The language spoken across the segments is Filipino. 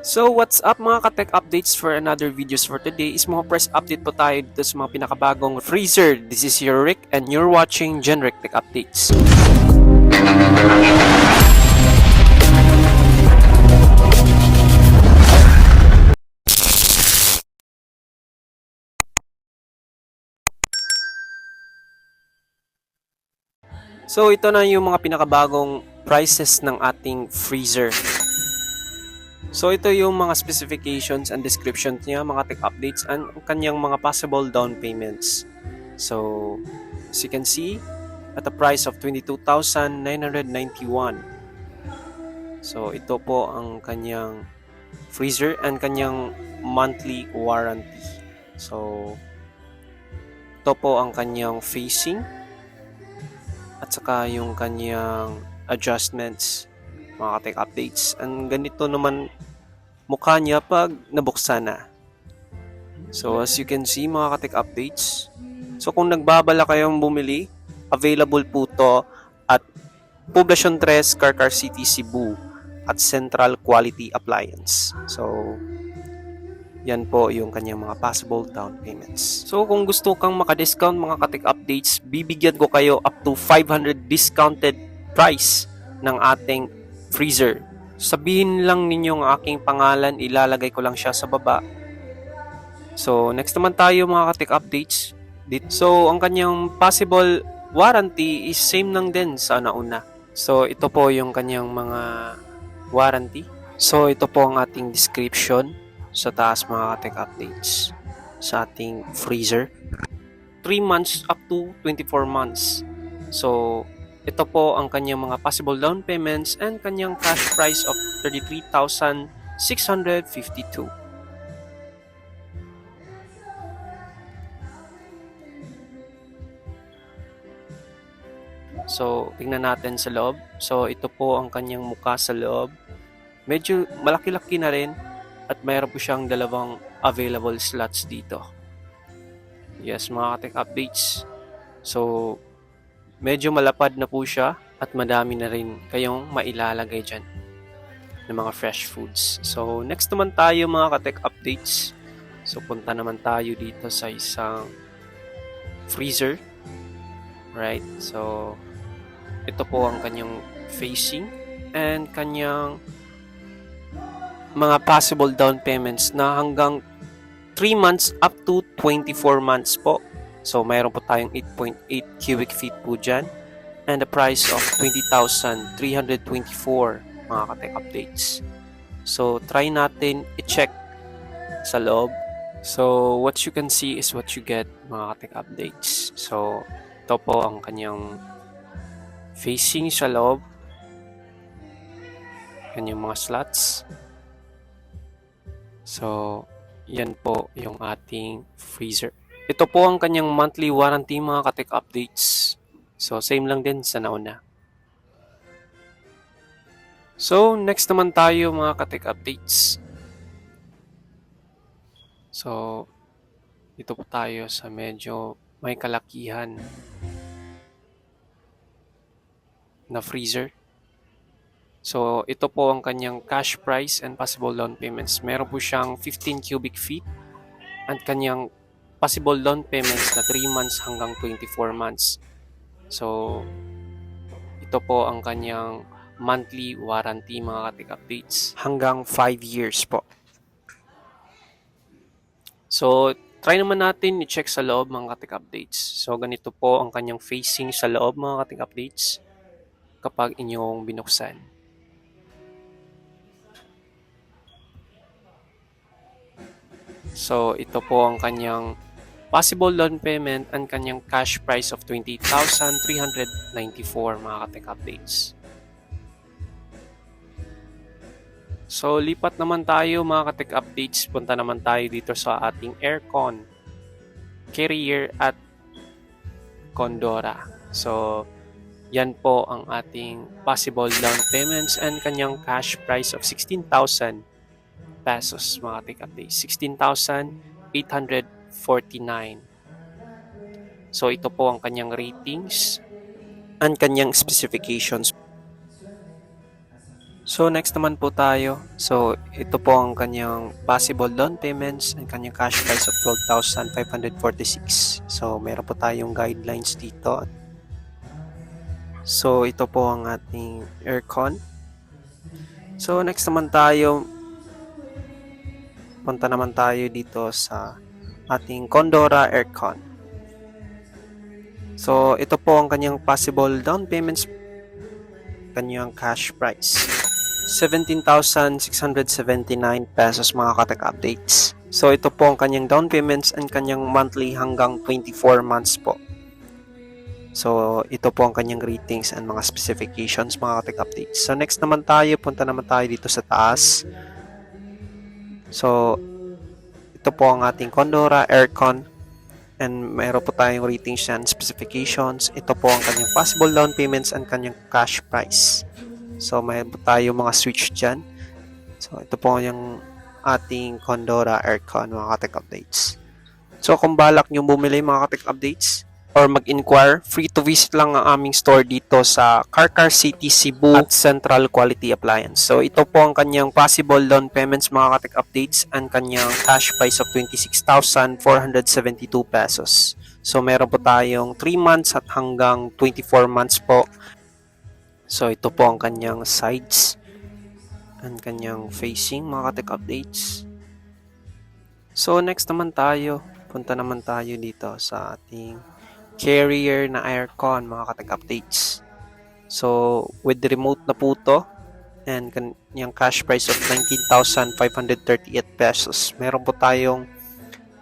So what's up mga ka-tech updates for another videos for today is mga press update po tayo dito sa mga pinakabagong freezer. This is your Rick and you're watching Genric Tech Updates. So ito na yung mga pinakabagong prices ng ating freezer. So ito yung mga specifications and descriptions niya, mga tech updates and kanyang mga possible down payments. So as you can see, at a price of 22,991. So ito po ang kanyang freezer and kanyang monthly warranty. So ito po ang kanyang facing at saka yung kanyang adjustments, mga tech updates. And ganito naman mukha niya pag nabuksan na. So as you can see mga ka-tech updates, so kung nagbabala kayong bumili, available po to at Poblacion 3, Carcar City, Cebu at Central Quality Appliance. So yan po yung kanyang mga possible down payments. So kung gusto kang maka-discount mga ka-tech updates, bibigyan ko kayo up to 500 discounted price ng ating freezer. Sabihin lang ninyo ang aking pangalan, ilalagay ko lang siya sa baba. So next naman tayo mga ka-tech updates. So ang kanyang possible warranty is same lang din sa nauna. So ito po yung kanyang mga warranty. So ito po ang ating description sa taas mga ka-tech updates sa ating freezer. 3 months up to 24 months. So ito po ang kanyang mga possible down payments and kanyang cash price of 33,652. So, tingnan natin sa loob. So, ito po ang kanyang mukha sa loob. Medyo malaki-laki na rin at mayroon po siyang dalawang available slots dito. Yes, mga ka-tech updates. So, medyo malapad na po siya at madami na rin kayong mailalagay dyan ng mga fresh foods. So, next naman tayo mga ka-tech updates. So, punta naman tayo dito sa isang freezer. Right? So, ito po ang kanyang facing and kanyang mga possible down payments na hanggang 3 months up to 24 months po. So, mayroon po tayong 8.8 cubic feet po dyan and the price of 20,324 mga ka-tech updates. So, try natin i-check sa loob. So, what you can see is what you get mga ka-tech updates. So, ito po ang kanyang facing sa loob. Kanyang mga slots. So, yan po yung ating freezer. Ito po ang kanyang monthly warranty mga ka-tech updates. So, same lang din sa nauna. So, next naman tayo mga ka-tech updates. So, dito po tayo sa medyo may kalakihan na freezer. So, ito po ang kanyang cash price and possible down payments. Meron po siyang 15 cubic feet and kanyang possible down payments na 3 months hanggang 24 months. So, ito po ang kanyang monthly warranty mga ka-tech updates. Hanggang 5 years po. So, try naman natin i-check sa loob mga ka-tech updates. So, ganito po ang kanyang facing sa loob mga ka-tech updates kapag inyong binuksan. So, ito po ang kanyang possible down payment and kanyang cash price of 20,394 mga ka-tech updates. So, lipat naman tayo mga ka-tech updates. Punta naman tayo dito sa ating aircon carrier at Condora. So, yan po ang ating possible down payments and kanyang cash price of 16,000 pesos mga tech updates. 16,849. So ito po ang kanyang ratings and kanyang specifications. So next naman po tayo. So ito po ang kanyang possible down payments and kanyang cash price of 12,546. So meron po tayong guidelines dito. So ito po ang ating aircon. So next naman tayo, punta naman tayo dito sa ating Condora aircon. So ito po ang kanyang possible down payments, kanyang cash price. 17,679 pesos mga katek updates. So ito po ang kanyang down payments and kanyang monthly hanggang 24 months po. So ito po ang kanyang ratings and mga specifications mga katek updates. So next naman tayo, punta naman tayo dito sa taas. So ito po ang ating Condora aircon and mayroon po tayong ratings and specifications. Ito po ang kanyang possible down payments and kanyang cash price. So, may tayo mga switch dyan. So, ito po yung ating Condora aircon, mga katek updates. So, kung balak nyo bumili mga katek updates or mag-inquire, free to visit lang ang aming store dito sa Carcar City, Cebu at Central Quality Appliance. So, ito po ang kanyang possible down payments mga katek updates and kanyang cash price of 26,472 pesos. So, meron po tayong 3 months at hanggang 24 months po. So, ito po ang kanyang sides and kanyang facing, mga katek updates. So, next naman tayo, punta naman tayo dito sa ating carrier na aircon, mga katek updates. So, with the remote na po to and kanyang cash price of 19,538 pesos. Meron po tayong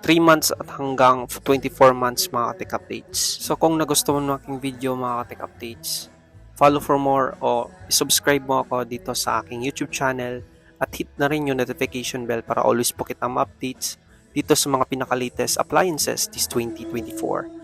3 months at hanggang 24 months, mga katek updates. So, kung nagustuhan mo aking video, mga katek updates, follow for more o subscribe mo ako dito sa aking YouTube channel at hit na rin yung notification bell para always po kita ma-updates dito sa mga pinaka-latest appliances this 2024.